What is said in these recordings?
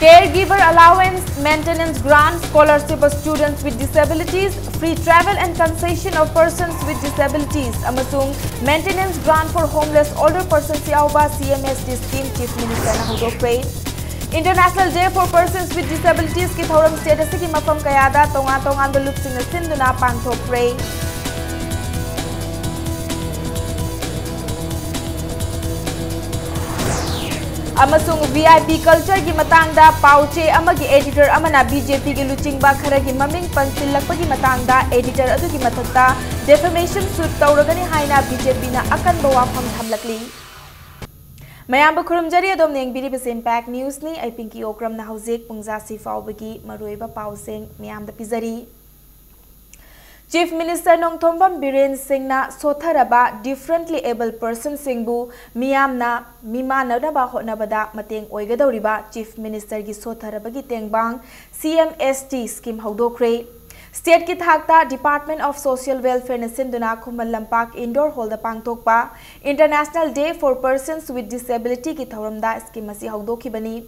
Caregiver allowance, maintenance grant, scholarship of students with disabilities, free travel and concession of persons with disabilities, amasung maintenance grant for homeless older persons yauba CMSD scheme Chief Minister na hudokre. International Day for Persons with Disabilities ki thoram state asiki mafam kayada tongan lupsing na sinduna panthokre. Amasung VIP culture ki matangda pauche amagi editor amana BJP ki luchingba kharagi maming pansilakpagi matangda editor adu ki mathakta defamation suit tawragani haina BJP na akan bawafam thamlakli. Mayam khurumjari adom nengbiri bes impact news ni ai pinki okram na hojek pungja si fawbagi maroiba pauseng miyam da pizari. Chief Minister Nongthombam Biren Singh na sotharaba differently able person singbu miyam na mimanaba hotnabada mateng oigadoriba Chief Minister gi sotharabagi tengbang CMST scheme haudokre. State ki thakta Department of Social Welfare na sinduna Khuman Lampak Indoor Hall da pangthokpa International Day for Persons with Disability ki thoramda scheme asi haudokibani.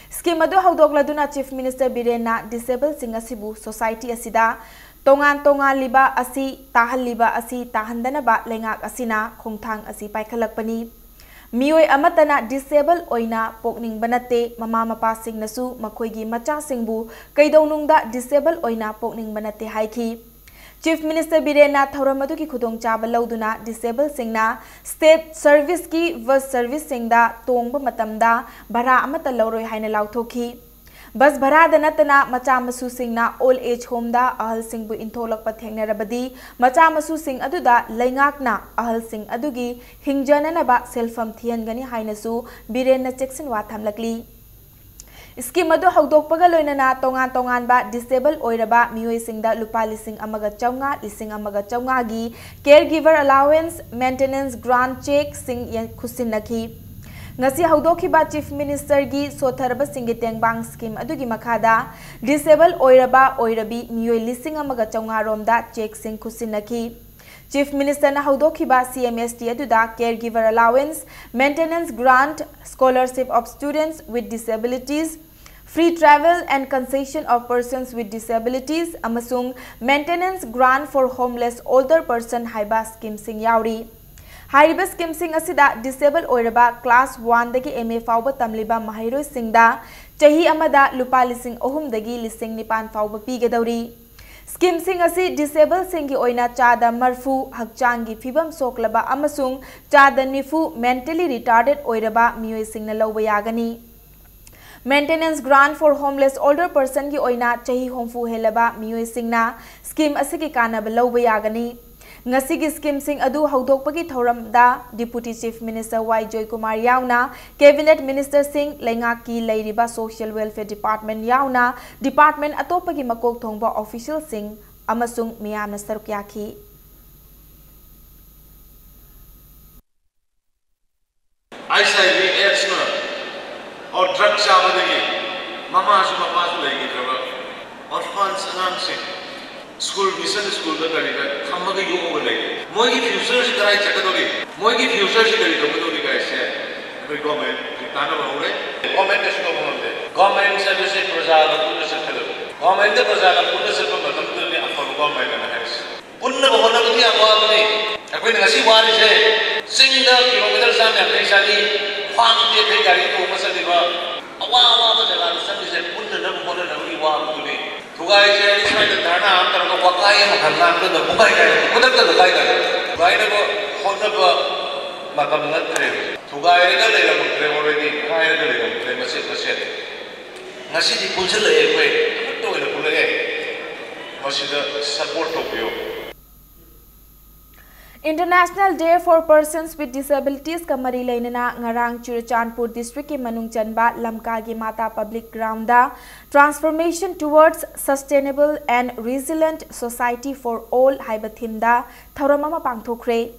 Scheme adu haudokladuna Chief Minister Biren na disabled sing asibu society asida tongan liba asi tahandanaba lengak asina khongthang asi paikhalakpani mioi amatana disable oina pokning banate mama mapa singnasu makhoigi macha singbu kaidounungda disable oina pokning banate haiki. Chief Minister Birena Thauramadu ki khudong chaba lauduna disable singna state service ki bus service singda tongba matamda bara amata lauroi haina lauthoki. Bus bharada natana macha masu singna old age home da ahal singbu intholak pathengna rabadi macha masu sing aduda laingakna ahal sing adugi hingjana ba selfam thian gani hainasu biren na section wa thamlakli. Scheme adu haudokpaga loinana tongan ba disable oiraba mioi singda lupa lising amaga chaunga gi caregiver allowance maintenance grant check sing khusinaki. Ngasi haudokhiba Chief Minister gi sotharaba singi tengbang scheme adugi makhada disable oiraba oirabi mioi lising amaga chaunga romda check sing khusinaki. Chief Minister na haudokhiba CMST aduda caregiver allowance, maintenance grant, scholarship of students with disabilities, free travel and concession of persons with disabilities, amasung maintenance grant for homeless older person haiba scheme sing yauri. Haiba scheme sing asida disable oiraba class 1 dagi MA fawba tamliba mahairoi singda chahi amada lupa lising ohum dagi lising nipan fawba pigadauri. Scheme sing asi disable singi oina chada marfu hakchangi fibam soklaba amasung chada nifu mentally retarded oiraba mioi singna lawba yagani. Maintenance grant for homeless older person ki oina chahi homfu helaba mioi singna scheme asigi kanaba lawba yagani. Ngasigi scheme sing adu haudokpagi thoramda Deputy Chief Minister Y Joy Kumar yauna Cabinet Minister Singh Lengaki Lairiba Social Welfare Department yauna Department atopagi makok thongba official sing amasung miyamna saruk yaki. HIV AIDS or drug chabadagi mama su lagi draba orphans anam sing school mission school da kari ka khamma ga yoga lagi moi ki future se karai chakadori moi ki future se kari kabadori ka ase koi government tana bahule government se government government service praja ga punna se khalo government praja ga punna se ko matam to ni afa government na has punna bahona ga ni awa ni akoi ngasi wari se singda kilometer sa me apni sali khang te te gari ko masali ba awa ba jaga sa se punna na bahona na ri wa ku ni Tugai jadi semacam dana antara kau pakai yang makan tu dah bukai kan, betul tak bukai kan? Bukai ni kau honda kau makan dengan trem. Tugai ni kan lelak trem orang ni, tugai ni lelak trem masih. Nasi di punca leh kau, betul ni punca masih dah support topio. International Day for Persons with Disabilities kamari lainana ngarang Churachandpur district ki manung chanba lamka gi mata public ground da transformation towards sustainable and resilient society for all haiba thim da thoramama pangthokre.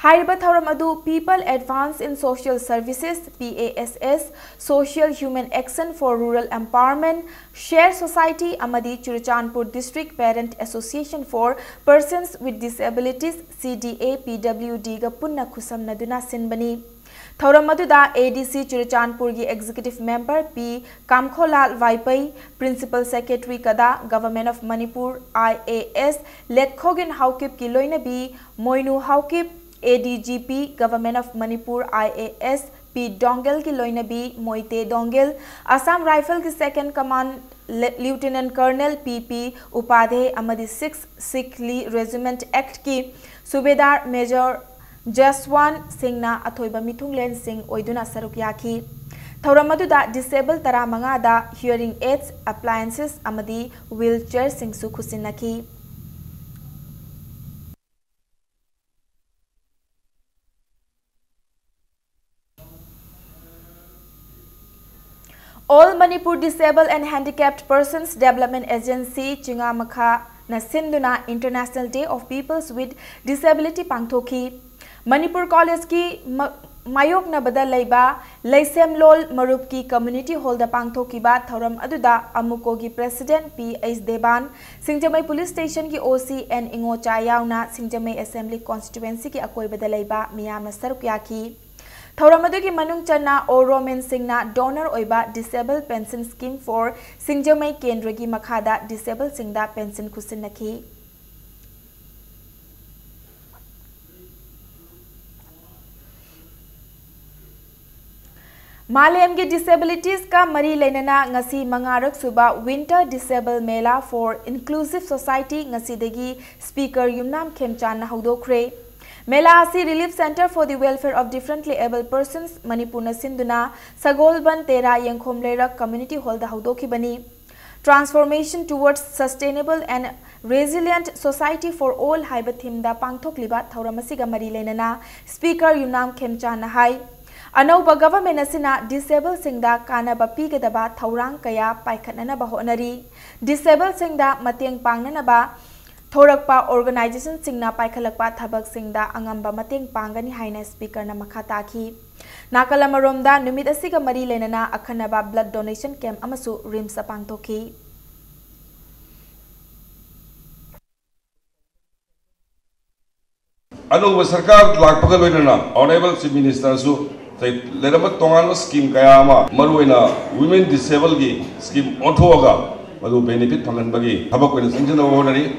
Hariba thauram adu People Advance in Social Services PASS, Social Human Action for Rural Empowerment, Share Society amadi Churachandpur District Parent Association for Persons with Disabilities CDA PWD ga punna khusamnaduna sinbani. Thauram aduda ADC Churachandpur gi Executive Member P Kamkholal Vaipai, Principal Secretary kada Government of Manipur IAS Letkhogen Haukip ki loina bi Moinu Haukip ADGP Government of Manipur IAS P Dongel ki loina bi Moite Dongel, Assam Rifle ki Second Command Lieutenant Colonel PP Upadhe amadi 6 Sikhli Regiment Act ki Subedar Major Jaswan Singhna Athoiba Mithunglen Singh Oiduna Saruk Yaki. Thauram aduda Disabled Taramanga da Hearing Aids, Appliances amadi Wheelchair Singsu Khusinaki. All Manipur Disabled and Handicapped Persons Development Agency Chingamakha na Sinduna International Day of Peoples with Disability Pangthoki. Manipur College ki Mayok na bada laiba Laisem Lol Marup ki Community Hall da Pangthoki ba thauram aduda Amuko ki President P.H. Deban, Singjamai Police Station ki OC N Ingo Chayauna, Singjamai Assembly Constituency ki Akoi bada laiba Miyamna Saruk Yaki. Thauramadu ki manung chana Oromen Singna Donor Oiba Disabled Pension Scheme for Singjamai Kendra ki Makhada Disabled Singda Pension Kusinaki. Malem ki disabilities ka mari lenana ngasi mangarak suba Winter Disabled Mela for Inclusive Society ngasi degi Speaker Yumnam Khemchan na haudokre. Mela asi Relief Center for the Welfare of Differently Abled Persons Manipur na sinduna Sagolban Tera Yengkhom Leirak Community Hall da haudoki bani. Transformation towards Sustainable and Resilient Society for All haiba thim da pangthok liba thauramasiga mari lenana Speaker Yumnam Khemchan na hai. Anauba government asina disabled singda kanaba pigadaba thaurang kaya paikhatnanaba honari. Disabled singda mateng pangnanaba thorakpa organization singna paikhalakpa thabak singda angamba mateng pangani haina speaker na makhata ki. Nakalamaromda numit asiga mari lenana akhanaba blood donation camp amasu rimsa pangthoki. Anuba sarkar lakpaga loinana honorable chief minister su Leramat Tongan scheme Kayama, Maruena, Women Disabled scheme Otoga, Madu benefit Panganbagi, Habak and Sanction of Ordinary,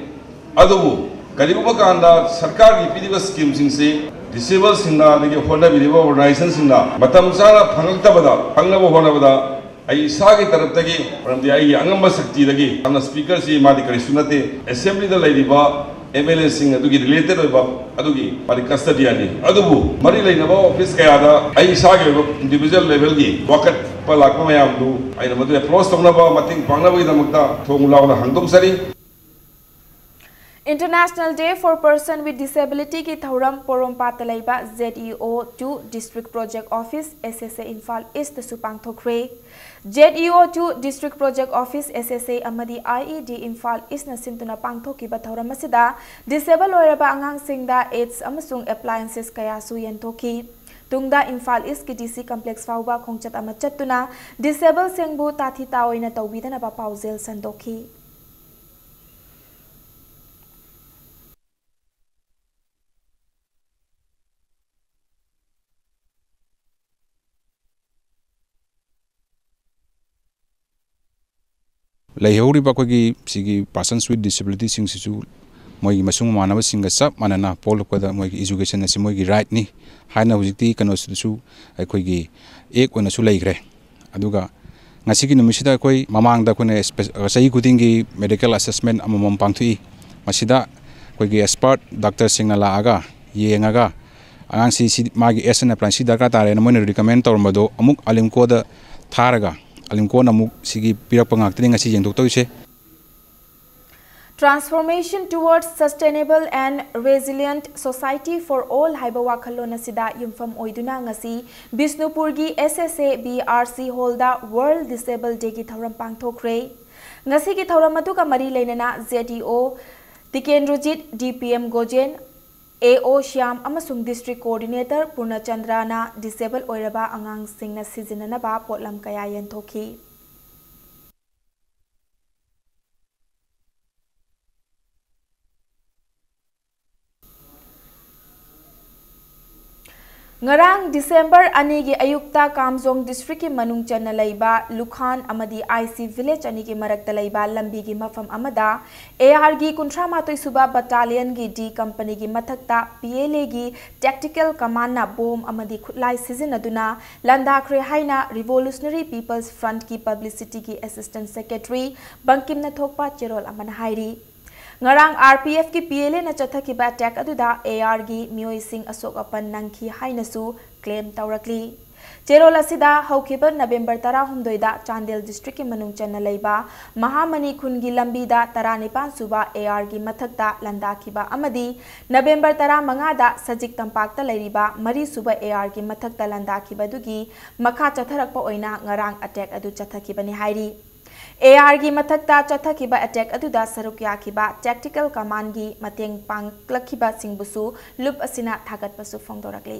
Adubu, Kalibukanda, Sarkar, Pidiva schemes in say, Disabled Sinda, the Honda Vidiva organizations in the Matamsara, Pangatabada, Pangava Honavada, I Sagi Taratagi from the Ayangamba Sakti, and the speaker say Madikari Sunate, Assembly the Ladiba. MLA Singh adugi related oiba adugi pari custody ani adubu mari leinaba office kayada ai sage individual level gi wakat palakma mayam du aina madu approach tongnaba mating pangnaba idamakta thongulauna hangdom sari. International Day for Person with Disability ki thauram porompa talaiba ZEO2 District Project Office SSA Infal East supang thokre. ZEO2 District Project Office SSA amadi IED Infal East na sintuna pangthoki ba thauram asida disable oiraba angang singda aids amasung appliances kaya su yentoki. Tungda Infal East ki DC Complex fauba khongchat ama chattuna disable singbu tathi taoina tawbidana ba pauzel sandoki. Laihoriba kogi sigi persons with disabilities sing sisu moigi masung manaba singa sap manana polokada moigi education asi moigi right ni haina hujikti kano sisu koigi ek ona su leigre aduga ngasigi numisida koi mamangda kone sai kudingi medical assessment amamam pangthui masida koigi expert doctor singna la aga yengaga angang si magi SN plan si darka tare na moina recommend tormado amuk alimko da tharaga Transformation towards Sustainable and Resilient Society for All haiba wakhalona sida yumfam oiduna ngasi Bisnupurgi SSA BRC Holda World Disabled Day ki thauram pangthokre. Ngasi ki thauram adu ka mari leinana ZEO Tikendrojit DPM Gojen AO Shyam amasung District Coordinator Purnachandrana disabled oiraba angang singna sizinanaba potlam kaya yenthoki. Ngarang December ani gi ayukta Kamjong District ki manung chana laiba Lukhan amadi IC village ani gi marakta laiba lambi gi mafam amada AR gi kuntramatoi suba battalion gi D company gi mathakta PLA gi tactical command na bomb amadi khutlai season aduna landakre haina Revolutionary People's Front ki publicity ki assistant secretary Bankim na thokpa cherol amana hairi Ngarang RPF ki PLA na chathaki attack aduda AR gi mioi sing asok apan nangki hainasu claim taurakli Cherola sida haukiba November 16 da Chandel district ki manung channa leiba Mahamani khungi lambi da 19 suba AR gi mathakta landakiba amadi November 15 da Sajik Tampakta leiriba Mari suba AR gi mathakta landakiba dugi makha chatharakpa oina ngarang attack adu chathakibani hairi AR gi mathakta chathakiba attack aduda saruk yakiba tactical command gi mateng panglakiba singbusu loop asina thagatpasu phongdorakli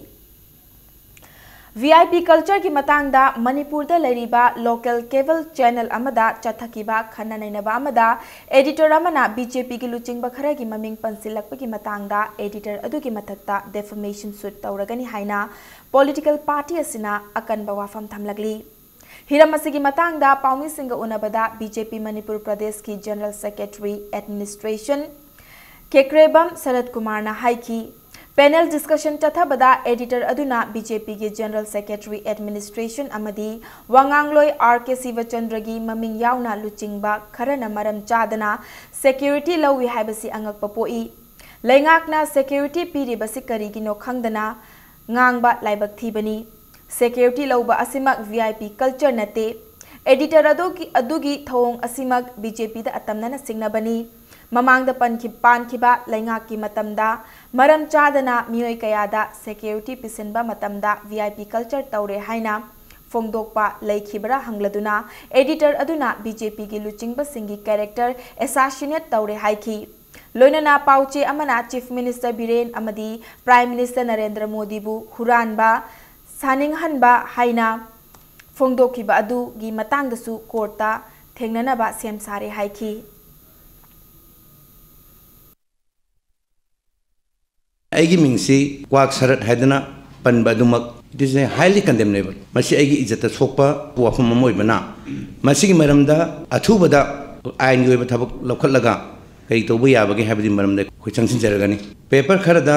VIP culture ki matangda Manipur da leriba local cable channel amada chathakiba khananainaba amada editor amana BJP gi luchingba khara gi maming pansilakpa gi matangda editor adu gi mathakta defamation suit tauragani haina political party asina akanba wafam thamlagli Hiramasi ki matangda Paumi Singha unabada BJP Manipur Pradesh ki General Secretary Administration Kekrebam Sarat Kumar na haiki panel discussion chathabada editor aduna BJP ki General Secretary Administration amadi Wangangloi RK Sivachandra gi maming yauna luchingba kharana maram chadana security lawi haibasi angakpa poi laingakna security piribasi karigino khangdana ngangba laibak thibani Security lauba asimak VIP culture nate editor adugi thong asimak BJP da atamna singnabani mamang da pankiba laingak ki matamda maram chadana mioi kayada security pisinba matamda VIP culture taure haina phongdokpa laikhibra hangladuna editor aduna BJP gi luchingba singi character assassinate taure haiki loinana pauche amana Chief Minister Biren amadi Prime Minister Narendra Modi bu huranba Saning hanba haina phongdokiba adu gi matangdasu courta thengnanaba sem sare haiki Aigi mingsi kwak sarat haidana panba dumak it is highly condemnable masi aigi ijata sokpa wafam amoi bana masi gi maramda athubada ain gi thabak lokhallaga kai tobu yabagi habidi maramda khoi changsin jaragani paper kharada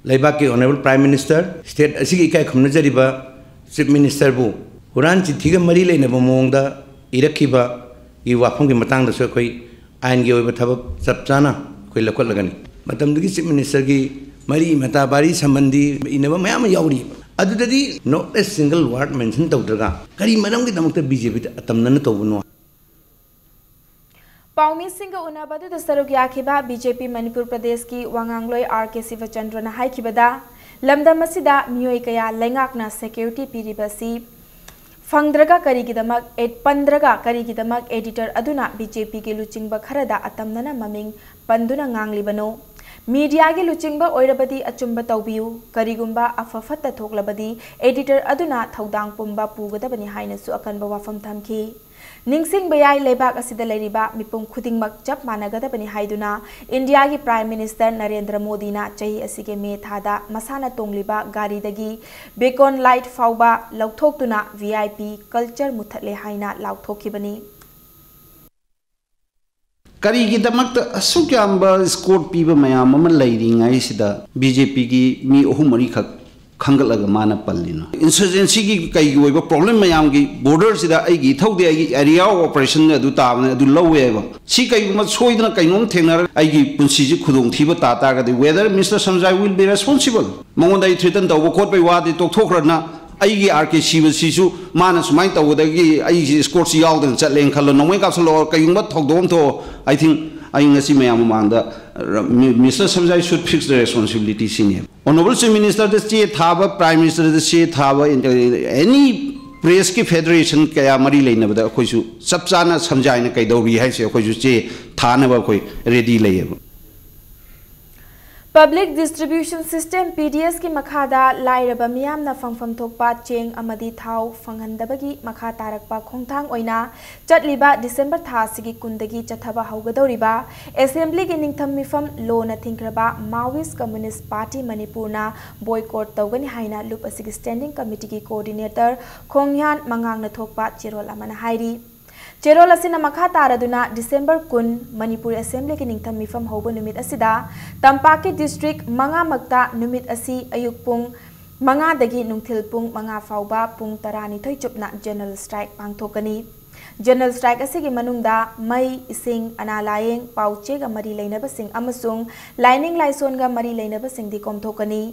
Laibak ki Honorable Prime Minister, State asigi ikai khumnajariba Chief Minister bu Huran chithiga mari leinaba mongda irakhiba I wafam gi matangda so koi ain gi oiba thabak chapchana koi lokhatlagani matamdagi Chief Minister gi mari mata bari sambandhi inaba mayam yauri adudadi not a single word mention tawdraga kari maram gi damakta BJP atamnana tawbuno Paumi Singha unabadu da saruk yakiba BJP Manipur Pradesh ki Wangangloi RK Sivachandra na haikibada lamdam asida mioi kaya lengakna security piribasi fangdraga karigidamak 15 editor aduna BJP ki luchingba kharada atamnana maming panduna nganglibano media gi luchingba oirabadi achumba tawbiu karigumba afafatta thoklabadi editor aduna thodang pumba pugadabani hainasu akanba wafam thamki Ningsing bayai lebak asida leriba mipum khudingmak chap managadabani haiduna India gi Prime Minister Narendra Modi na chahi asige me thada masana tongliba gari dagi beacon light fauba lauthoktuna VIP culture muthatle haina lauthokhibani Karigi damakta asukyamba scored piba mayam ama lairingai sida BJP gi mi ohumari khak khangalaga mana pallina insurgency gi kai gi problem mayam gi border sida ai gi thaude ai gi area operation adu tabna adu lowe ba si kai ma soidna kai nom thengna ai gi punsi ji khudong thiba ta ta ga whether Mr. Samjai will be responsible mongon dai threaten taw khot bai wa de tok thokrana ai gi RKC ba si su mana sumai taw da gi ai gi score si yalden chatleng khallo nomai ka salo kai ma thokdom to I think I ngasi mayam mangda Mr. Samjai should fix the responsibility senior Honorable Chief Minister the state thaba Prime Minister the state thaba any press ki federation kaya mari leina bada khoi su sapchana samjaina kai do bi hai se khoi su che thana ba khoi ready lei Public Distribution System PDS की मखादा लाइरबा मियामना फंगफम थोकपा Cheng अमदी थाव फंगहंदबगी मखा तारकपा खोंथांग ओइना चटलिबा December था सिगी कुंदगी चथबा हौगदौरिबा assembly की निंगथम मिफम लोना थिंक्रबा Maoist communist party मणिपुरना बॉयकॉट तौगनी हाइना लुप असिगी स्टैंडिंग कमिटी की कोऑर्डिनेटर खोंगयान मंगांगना थोकपा चिरोल अमना हाइरी चेरोल असिना मखा तारदुना डिसेंबर 10 मणिपुर असेंबली की निंगथम मिफम हौब नुमित असिदा तंपाकी डिस्ट्रिक्ट मंगा मक्ता नुमित असि अयुक पुंग मंगा दगी नुंगथिल पुंग मंगा फाउबा पुंग 12 चुपना जनरल स्ट्राइक पांगथोकनी जनरल स्ट्राइक असिगी मनुंगदा मई इसिंग अनालायेंग पाउचेगा मरी लेनबसिंग अमसुंग लाइनिंग लाइसोनगा मरी लेनबसिंग दी कोमथोकनी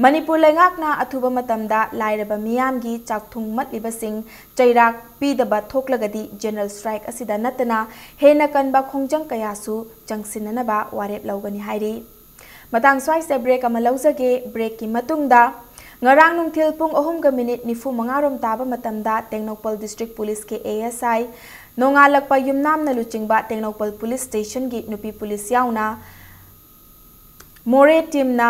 मणिपुर लेंगाकना अथुबा मतमदा लाइरबा मियामगी चाकथुंग मतलिबसिंग चैराक पीदबा थोकलगदी जनरल स्ट्राइक असिदा नतना हेना कनबा खोंजंग कयासु चंगसिननबा वारेप लौगनी हाइरी मतंग स्वाइ से ब्रेक अमा लौजगे ब्रेक की मतुंगदा ngarang nungthil pung 3:45 rom taba matamda Tengnopal District Police के ASI nongalakpa yumnam na luchingba Tengnopal Police Station gi nupi police yauna more team na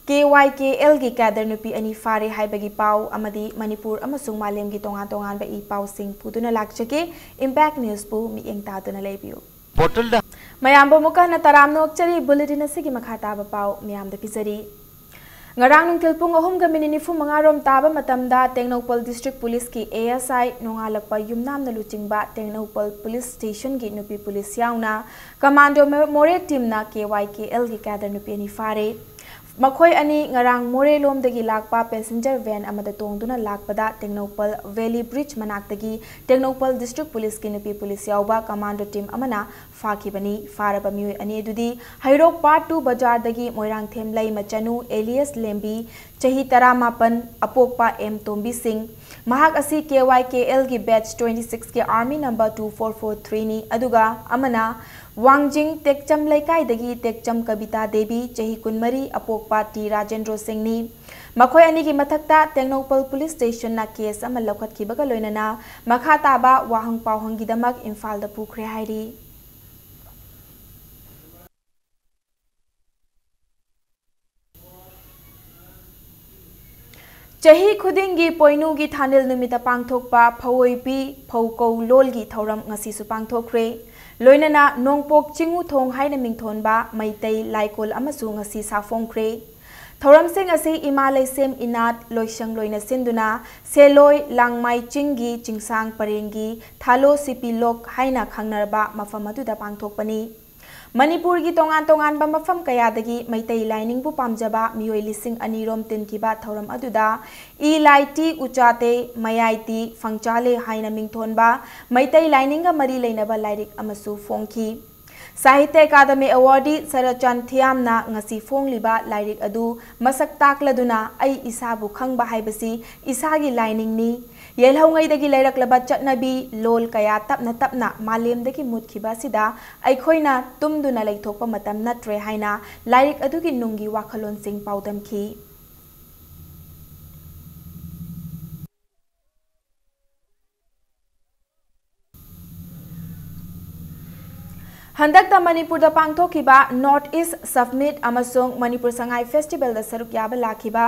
KYKL gi kadar nupi ani fare haibagi pau amadi Manipur amasung malem gi tongan ba I pau sing puduna lakchake Impact News pu mi engta duna lebiu portal da mayam bo muka na taram no chari bulletin asigi makhata ba pau miyam da pizari ngarang nungthil pung 3:45 rom taba matamda Tengnopal District Police ki ASI nongalakpa yumnam na luchingba Tengnopal Police Station gi nupi police yauna commando more team na KYKL gi kadar nupi ani fare makhoi ani ngarang more lom dagi lakpa passenger van amada tongduna lakpada Tengnopal Valley Bridge manaktagi Tengnopal District Police ki nupi police yauba commando team amana फाखिबनी फारबा मियोय अनि दुदी हाइरोक part 2 बाजार दगी Moirang थेमलाई मचनु alias लेम्बी चही 18 अपोकपा M Tombi Singh महाक असी KYKL की batch 26 के army number 2443 नी अदुगा अमना Wangjing टेकचम लेकाई दगी टेकचम कविता देवी चही कुनमरी अपोकपा T Rajendra Singh नी मखोय अनि की मथक्ता टेंगनोपल पुलिस स्टेशन ना केस अमा लखतखिबगा लोइनना मखा ताबा वाहंग पावहंगी दमक इम्फाल द पुखरे हाइरी चही खुदिंगी पोइनुगी थानिल नुमिता पांगथोकपा फवोइपी फौकौ लोलगी थौरम ngasisu पांगथोखरे लोइनना नोंगपोक चिंगु थोंग हाइना मिंगथोनबा मैतै लाइकोल अमसु ngasi साफोंखरे थौरम सिंग असी इमालै सेम इनात लोइसंग लोइना सिंदुना सेलोय लांगमाई चिंगी चिंगसांग परेंगी थालो सिपी लोक हाइना खंगनरबा मफम अदुदा पांगथोकपनी मणिपुर की तोंगान मफम कयादगी मैतै लाइनिंग बु पामजबा मियोय लिसिंग अनिरोम तिनकिबा थौरम अदुदा ई लाइटी उचाते मयाइती फंगचाले हाइना मिंगथोनबा मैतै लाइनिंग मरी लेनबा लाइरिक अमसु फोंखी साहित्य अकादमी अवार्डी सरचन थियामना ngasi फोंगलिबा लाइरिक अदु मसक ताकलदुना आई इसाबु खंगबा हाइबसी इसागी लाइनिंग नि येलहौंगैदगी लैरक्लबा चटनबी लोल कया तपना मालेमदगी मुतखिबासिदा अखोइना तुमदुना लैथोकपा मतम नत्रे हाइना लाइरिक अदुगी नुंगी वाखलोन सिंह पाउदमखी हंदकता मणिपुर दा पांगथोखिबा नॉर्थ ईस्ट सबमिट अमसोंग मणिपुर संगाई फेस्टिवल दा सरुक याबा लाखिबा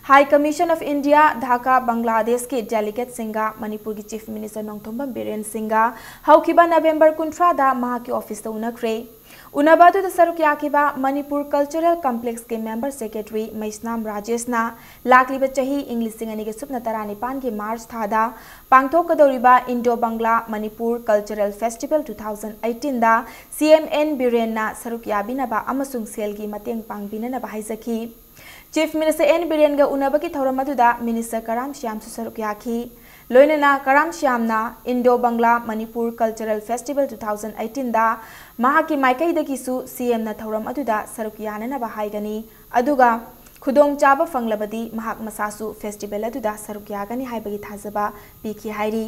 high commission of India Dhaka Bangladesh के डेलीगेट सिंगा मणिपुर की चीफ मिनिस्टर नोंगथोंबम बिरेन सिंगा हौखिबा नवंबर 19 दा महा की ऑफिस दा उनखरे उनबादु दा सरुक याखिबा मणिपुर कल्चरल कॉम्प्लेक्स के मेंबर सेक्रेटरी मैसनाम राजेशना लाखलिबा चही इंग्लिशिंग अनि के सुपना 19 के मार्च थादा पांगथोकदौरिबा Indo Bangla Manipur cultural festival 2018 दा CMN बिरेनना सरुक याबिनबा अमसुंग सेलगी मतेंग पांगबिननबा हाइजखी चीफ मिनिस्टर N बिरेन गा उनबकी थौरम अदुदा मिनिस्टर कराम श्याम सरुक याखी लोइनना कराम श्यामना Indo Bangla Manipur cultural festival 2018 दा महाकी माइकैदगिसु CM ना थौरम अदुदा सरुक याननबा हाइगनी अदुगा खुदोंग चाबा फंगलबदी महाक मसासु फेस्टिवल अदुदा सरुक यागनी हाइबगी थाजबा पीखी हाइरी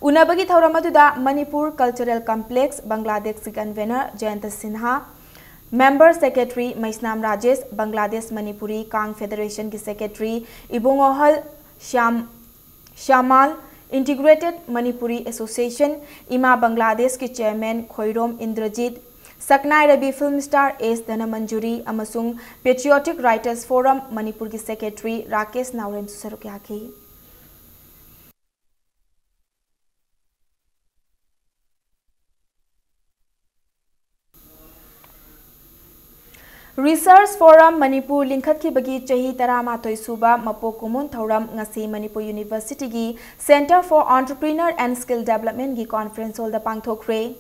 उनबगी थौरम अदुदा Manipur cultural complex Bangladesh convener Jayanta Sinha member secretary Maisnam Rajesh Bangladesh Manipuri Kang federation की secretary Ibungohal Shyamal integrated Manipuri association इमा बांग्लादेश के chairman Khoirom Indrajit Saknai Rabi Film Star S Dhanamanjuri amasung Patriotic Writers Forum Manipur ki Secretary Rakesh Naurem saruk yaki. Research Forum Manipur Linkhat ki bagi chahi tarama toi suba mapo kumun thauram ngasi Manipur University gi Center for Entrepreneur and Skill Development gi conference hall da pangthokre.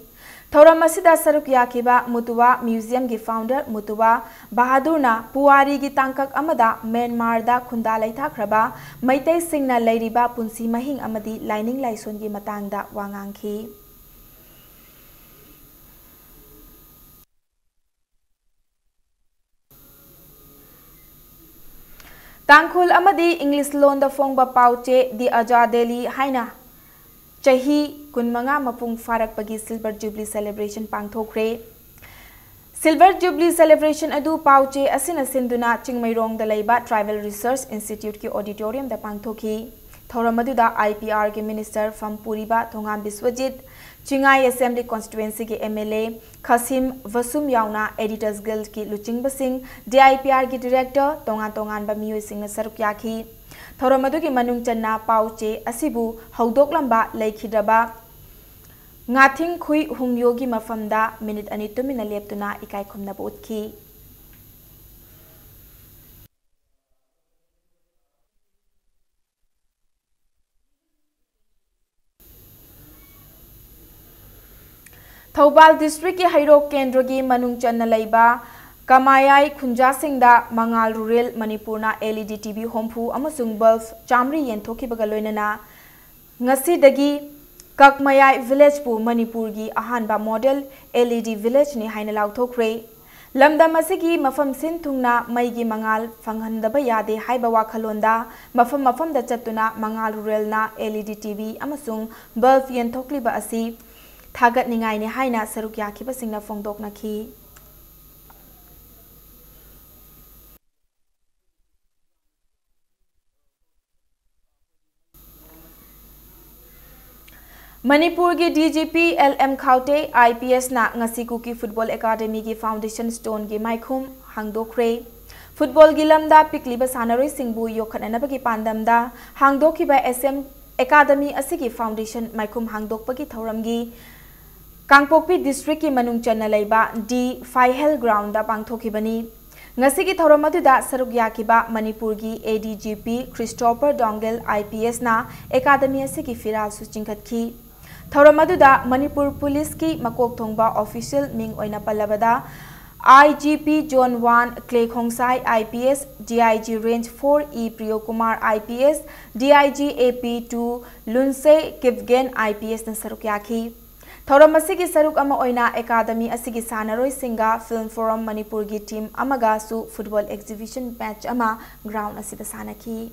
Thauram asida saruk yakiba Mutuwa Museum gi founder Mutuwa Bahadur na Puwari gi tangkak amada Myanmar da khunda laithakhraba maitai singna leiriba punsi mahing amadi lining laison gi matangda wangangki. Tangkhul amadi English loan da fongba pauche di Aja Delhi haina chahi kunmanga mapung farak pagi Silver Jubilee celebration pangthokre. Silver Jubilee celebration adu pauche asina sinduna Chingmairong da laiba Tribal Research Institute ki auditorium da pangthoki. Thauram da IPR ki minister from Puriba Thongam Biswajit Chingai Assembly Constituency ki MLA Kasim Vasum Yauna Editors Guild ki Luching Basing DIPR ki Director Tongan ba Miyoi Singh na saruk yaki. Thauram adu ki manung channa pauche asibu haudok lamba laikhidaba ngathing khui hungyogi mafamda minute ani tumina leptuna ikai khumna botki. Thoubal District ki Hairok Kendra gi manung channa laiba Kamayai Khunja Singda Mangal Rural Manipur na LED TV hompu amasung bulb chamri yenthoki bagaloinana ngasi dagi Kakmayai Village pu Manipur gi ahanba model LED village ni haina lauthokre. Lamdam asigi mafam sin thungna maigi mangal fanghandaba yade haiba wakhalonda mafam da chatuna Mangal Rural na LED TV amasung bulb yenthokliba asi Thagat ningai ni haina saruk yakiba singna fongdok nakhi. Manipur ki DGP LM Khaute IPS na ngasiku ki Football Academy ki Foundation Stone ki maikhum hangdokre. Football gi lamda pikliba sanaroi singbu yokhananaba ki pandamda hangdokhiba SM Academy asigi Foundation maikhum hangdokpa ki thauramgi Kangpokpi District ki manung channa laiba D Faihel Ground da pangthokibani. Ngasigi thauram aduda saruk yakiba Manipur gi ADGP Christopher Dongle IPS na Academy asigi firal su chingkhatkhi. Thauram aduda Manipur Police ki makok thongba official ming oina pallabada IGP John 1 Clay Khongsai IPS DIG Range 4 E Priyokumar IPS DIG AP2 Lunse Kivgen IPS na saruk yakhi. Thauram asigi saruk ama oina Academy asigi sanaroi singa Film Forum Manipur gi team amaga su football exhibition match ama ground asida sanaki.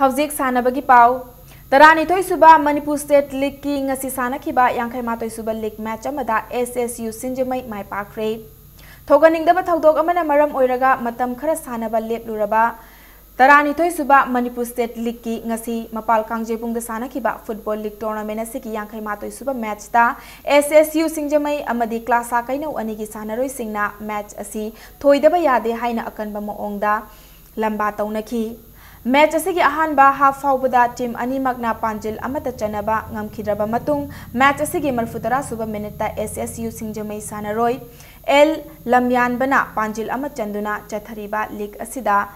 Hauzik sanabagi pau Tarani Toy Suba Manipur State League ki ngasi sana kiba Yangkai Matoi Suba League match amada SSU Sinjamai Mai Pakre. Thoganing daba thaudok amana maram oiraga matam khara sanaba lepluraba Tarani Toy Suba Manipur State League ki ngasi Mapal Kangjepung da sana kiba Football League Tournament asiki Yangkai Matoi Suba match ta SSU Sinjamai amadi class a kaino anigi sanaroi singna match asi thoidaba yade haina akanba moongda lamba taunaki. Match asigi ahanba half faubada team ani magna panjil amata chanaba ngamkhidraba matung match asigi marfutara suba minute ta SSU Singjamai sanaroi L Lamyan bana panjil amat chanduna chathariba league asida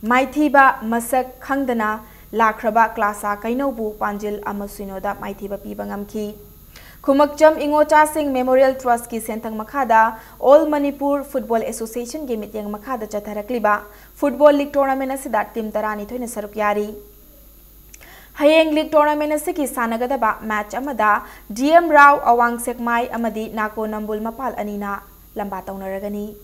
maithiba masak khangdana lakraba klasa kainobu panjil amasuinoda maithiba piba ngamki. Kumakjam Ingocha Singh Memorial Trust ki sentang makhada All Manipur Football Association ki mityang makhada chatharakliba Football League Tournament asida team tarani thoina saruk yari. Hayeng League Tournament asiki sanagadaba match amada DM Rao Awang Sekmai amadi Nako Nambul Mapal anina lamba taunaragani.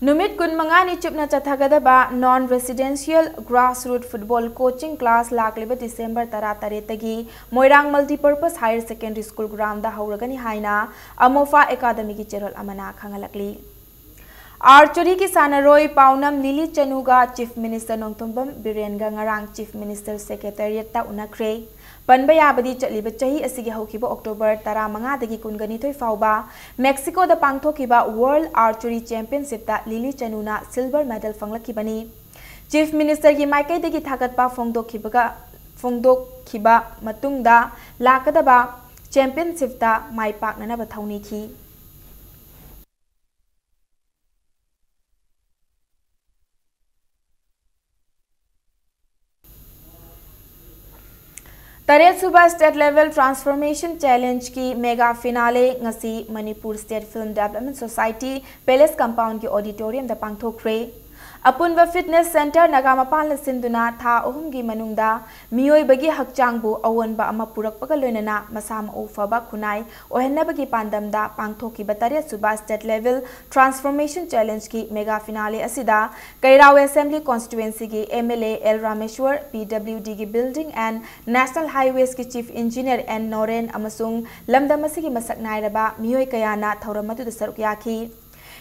नुमित कुन मंगानी चुपना चथागदबा non residential grassroot football coaching class लाकलिबा December 13 तगी Moirang multipurpose higher secondary school ground दा हौरगनी हाइना अमोफा academy की चेरोल अमना खंगलकली। आर्चरी की सानरोई पाउनम लिली चनुगा चीफ मिनिस्टर नोंथोंबम बिरेनगा ngarang चीफ मिनिस्टर सेक्रेटेरिएट ता उनखरे पनबा याबदी चलिबा चाही असिगी हौखिबा अक्टोबर 15 दगी 22 फाउबा मेक्सिको दा पांगथोखिबा वर्ल्ड आर्चरी चैंपियनशिप ता लिली चनुना सिल्वर मेडल फंगलखिबनी। चीफ मिनिस्टर की माइकैदगी थागतपा फोंदोखिबा मतुंगदा लाकदबा चैंपियनशिप ता माइपाकननबा थौनिखि। तरेसुबा स्टेट लेवल ट्रांसफॉर्मेशन चैलेंज की mega finale ngasi Manipur state film development society palace compound की ऑडिटोरियम दा पांगथोखरे। अपुनवा फिटनेस सेंटर नगामपाल सिंधुना था अहुमगी मनुंगदा मियोइबगी हकचांगबु अवनबा अमा पुरकपगा लोइनना मसाम ओफबा खुनाई ओहन्नबगी पांदमदा पांगथोखिबा तरेसुबा स्टेट लेवल ट्रांसफॉर्मेशन चैलेंज की मेगा फिनाले असिदा कैराव असेंबली कॉन्स्टिट्यूएंसी की एमएलए एल रामेश्वर पीडब्ल्यूडी की बिल्डिंग एंड नेशनल हाईवेज की चीफ इंजीनियर एन नोरेन अमसुंग लमदमसिगी मसक नायरबा मियोइ कयाना थौरमतुदा सरुक याखी।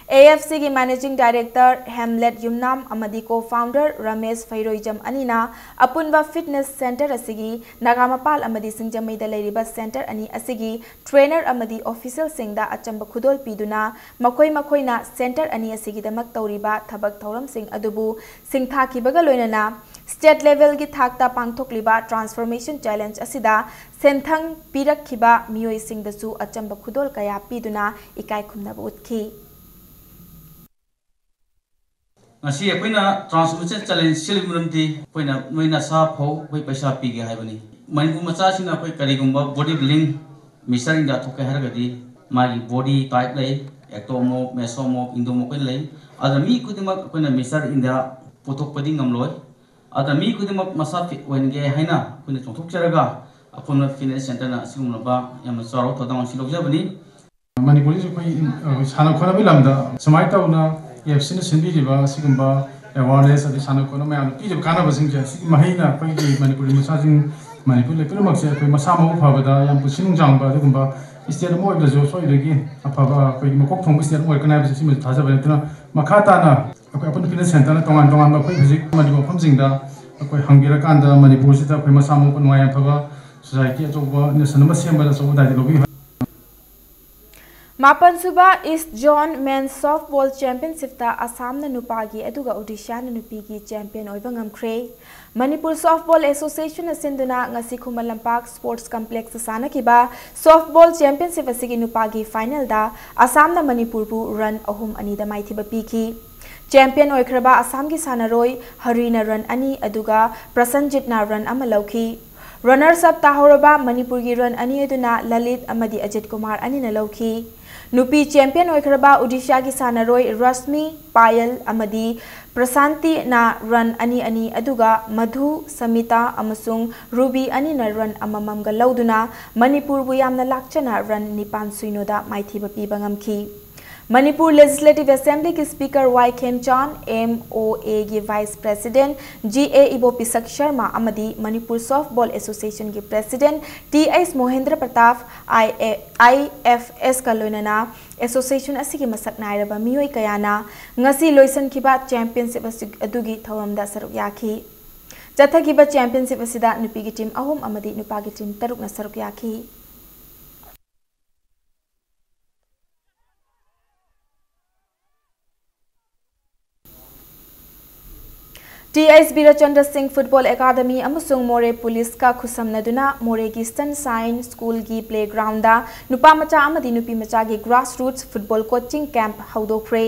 AFC की मैनेजिंग डायरेक्टर हेमलेट युमनाम अमदी को फाउंडर रमेश फैरोइजम अनीना अपुनवा फिटनेस सेंटर असिगी नागामपाल अमदी सिंजमैदा लेरिबा सेंटर अनी असिगी ट्रेनर अमदी ऑफिशियल सिंगदा अचंब खुदोल पीदुना मखोइना सेंटर अनी असिगी दमक तौरिबा थबक थौरम सिंग अदुबु सिंगथाखिबगा लोइनना स्टेट लेवल की थाकता पांगथोकलिबा ट्रांसफॉर्मेशन चैलेंज असिदा सेंथंग पीरखिबा मियोइ सिंगदसु अचंब खुदोल कया पीदुना इकाई खुमनब उतखी। ngasi akoina transformation challenge silimrumti akoina noina sa pho koi paisa pige haibani manipur macha sina koi karigumba body building mission da thoke haragadi magi body type lay ectomo mesomo indomo koi lay ada mi kudimak akoina mission inda pothok padi ngamloi ada mi kudimak masa fit wenge haina akoina chongthok charaga apona fitness center na sigumba yam charo thodang silokjabani manipuri jo koi sana khona bi lamda samai tauna AFC ने सिंबीजिबा सिगुम्बा awareness अदि सानो कोन मयाम पिजब कानाबसिंग जे महिना पई Manipuri massaging Manipur लेकर मक्से कोई मसा मौ फबदा याम पुसिनुं जांगबा दुगुम्बा state मो इबला जो सोइदगी अफबा कोई मकोक थोंग स्टेट मो कनाय बसे सिम थाजबा नेतना मखा ताना अपन फिटनेस सेंटर ना तोंगान तोंगान बा कोई फिजिक मणिपुर फमजिंगदा कोई हंगिरा कांदा मणिपुर सिता कोई मसा मौ को नोया फबा सोसाइटी अचोबा नेशनल मसेंबा अचोबा दादि लोबी। मापनसुबा east zone men softball championship ता असम नुपागी अदुगा ओडिशा नुपीगी चैंपियन ओइबा ngamkhre। मणिपुर सॉफ्टबॉल एसोसिएशन सिंधुना ngasi Khuman Lampak sports complex सानकिबा सॉफ्टबॉल चैंपियनशिप असिगी नुपागी फाइनल दा असम ना मणिपुर बु रन अहुम अनि दा माइथिबा पीखी। चैंपियन ओइखरबा असम की सानरोई हरिना रन अनि अदुगा प्रसन्नजित ना रन अमा लौखी। रनर्स अप ताहौरबा मणिपुर की रन अनि अदुना ललित अमदी अजित कुमार अनि न लौखी। नुपी चैंपियन ओइखरबा ओडिशा की सानरोई रश्मि पायल अमदी प्रशांति ना रन अनि अनि अदुगा मधु समिता अमसुंग रूबी अनि न रन अमममगा लौदुना मणिपुर बु यामना लाक्चना रन 9 दा माइथिबा पीबा ngamखी। मणिपुर लेजिस्लेटिव असेंबली के स्पीकर वाई खेमचान MOA की vice president GA Ibopi Sharma अमदी मणिपुर सॉफ्टबॉल एसोसिएशन के president TS Mohendra Pratap IFS का लोइनना एसोसिएशन असिगी मसक नायरबा मियोइ कयाना ngasi लोइसनखिबा चैंपियनशिप अदुगी थौरमदा सरुक याखी। जथगिबा चैंपियनशिप असिदा नुपीगी टीम अहुम अमदी नुपागी टीम 3 ना सरुक याखी। TS Birchandra Singh football academy अमसुंग मोरे पुलिस का खुसमनदुना मोरे की सनशाइन स्कूल की प्लेग्राउंड नुपा मचा अमदी नुपी मचा की grass roots football coaching camp हौदोख्रे।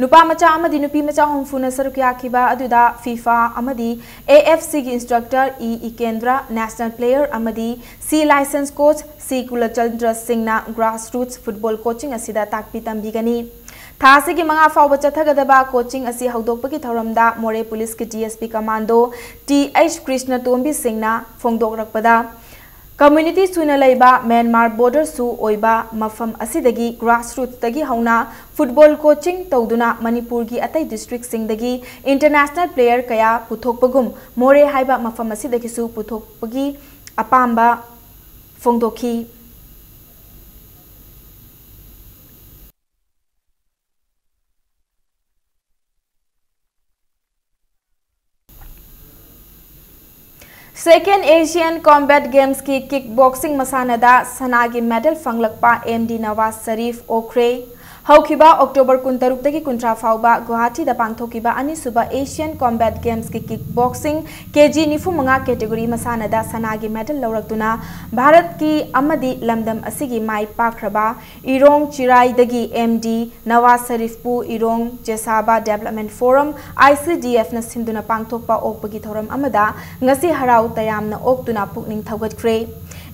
नुपा मचा अमदी नुपी मचा हुमफुना सरुक याखिबा अदुदा फीफा अमदी AFC की इंस्ट्रक्टर इकेंद्र नेशनल प्लेयर अमदी C licence coach C Kulchandra Singh ना ग्रास रूट्स फुटबॉल कोचिंग असिदा ताकपी तंबीगनी। थासी की मंगा फाउबा चथगदबा कोचिंग असी हौदोकपगी थौरमदा मोरे पुलिस की DSP commando TH Krishna Tombi सिंहना फोंदोकरकपदा Community suna laiba Myanmar border su oiba mafam asidagi grassroots tagi hauna football coaching tawduna Manipur gi atai district sing dagi international player kaya puthokpagum more haiba mafam asidagi su puthokpagi apamba fongdoki Second Asian Combat Games की kickboxing मसानदा सनागी medal फंगलकपा MD Nawaz Sharif ओख्रे हौखिबा October 23 तकी 19 फाउबा गुवाहाटी दा पांगथोकिबा अनिसुबा Asian combat games की kickboxing KG 95 category मसानदा सनागी medal लौरक्तुना Bharat की अमदी लमदम असिगी माई पाख्रबा इरोंग चिराइदगी MD Nawaz Sharif पु इरोंग जेसाबा development forum ICDF न सिंधुना पांगथोकपा ओकपगी थौरम अमदा ngasi haraw tayamna oktuna pukning thawgatkhre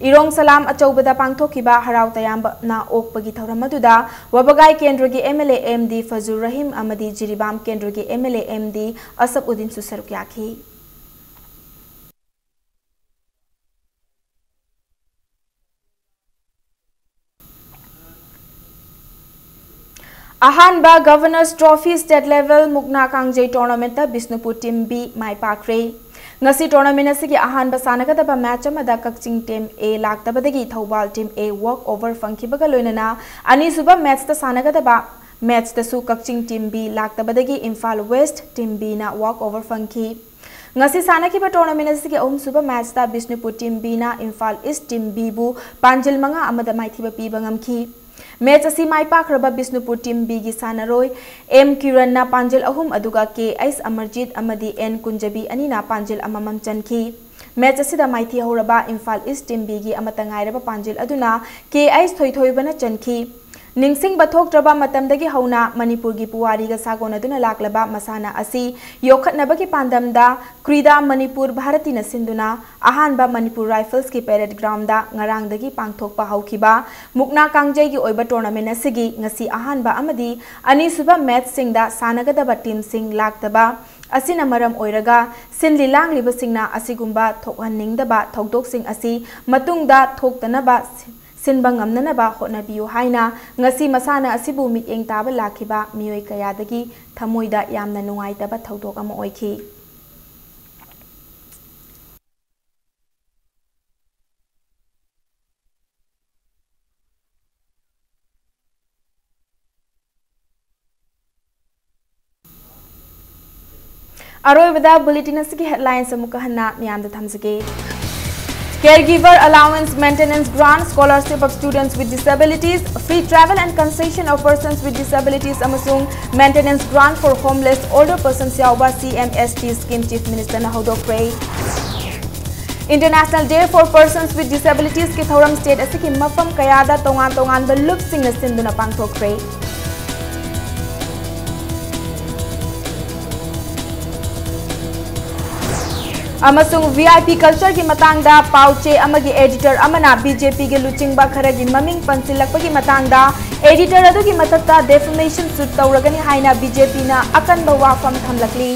Irong salam achobada pangthokiba haraw tayamna okpagi thauram aduda wabagai kendra gi MLA MD Fazur Rahim amadi Jiribam kendra gi MLA MD Asabuddin Susaruk yakhi Ahanba Governors Trophy State Level Mukna Kangjay Tournament ta Bisnupur Team B mai pakre ngasi tournament asigi ahanba sanagadaba match amada Kakching Team A laktabadagi Thobal Team A walk over fangkibaga loinana anisuba match ta sanagadaba match ta su Kakching Team B laktabadagi Imphal West Team B na walk over fangki ngasi sanakiba tournament asigi suba match ta Bisnupur Team B na Imphal East Team B bu panjil manga amada maithiba piba ngamki Match asi mai pakraba Bisnupur Team B gi sanaroi M Kiran na panjil ahum aduga K Ice Amarjit amadi N Kunjabi ani na panjil amamam chanki Match asida maithi horaba Imphal East Team B gi amatangairaba panjil aduna K Ice thoibana chanki Ningsing bathok traba matamdagi hauna Manipur gi puwari ga sagona duna laklaba masana asi yokhatnaba ki pandamda Krida Manipur Bharati na sinduna ahanba Manipur Rifles ki parade ground da ngarangdagi pangthokpa haukiba mukna kangjai gi oiba tournament asigi ngasi ahanba amadi ani suba match singda sanagadaba team sing laktaba asina maram oiraga sinli langliba singna asigumba thokhaningdaba thokdok sing asi matungda thoktanaba Sinbang amnanaba hotnabiyu haina ngasi masana asibu miteng taba lakiba miyoi kayadagi thamoida yamna nungaitaba thodok ama oikhi Aroibada bulletin asigi headlines amuka hanna miyamda thamsage Caregiver allowance, maintenance grant, scholarship of students with disabilities, free travel and concession of persons with disabilities, amasung maintenance grant for homeless older persons yauba CMST scheme Chief Minister Nahodokre. International Day for Persons with Disabilities ki thoram state asiki mafam kayada tongan the loop sing na sinduna pangthokre. Amasung VIP culture ki matangda pauche amagi editor amana BJP ge luchingba kharagi maming pansilakpagi matangda editor adu ki matakta defamation suit tawragani haina BJP na akanba wafam thamlakli